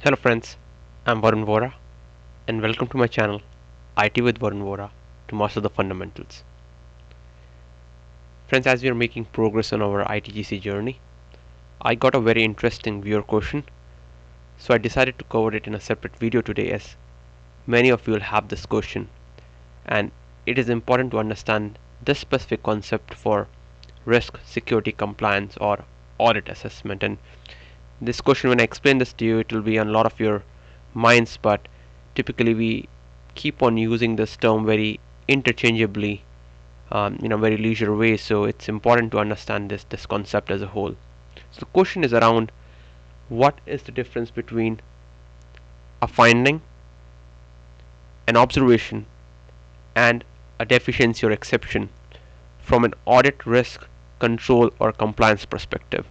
Hello friends, I'm Varun Vohra and welcome to my channel IT with Varun Vohra to master the fundamentals. Friends, as we are making progress on our ITGC journey, I got a very interesting viewer question, so I decided to cover it in a separate video today as many of you will have this question and it is important to understand this specific concept for risk, security, compliance or audit assessment. And this question, when I explain this to you, it will be on a lot of your minds, but typically we keep on using this term very interchangeably in a very leisure way, so it's important to understand this concept as a whole. So the question is around what is the difference between a finding, an observation, and a deficiency or exception from an audit, risk, control or compliance perspective.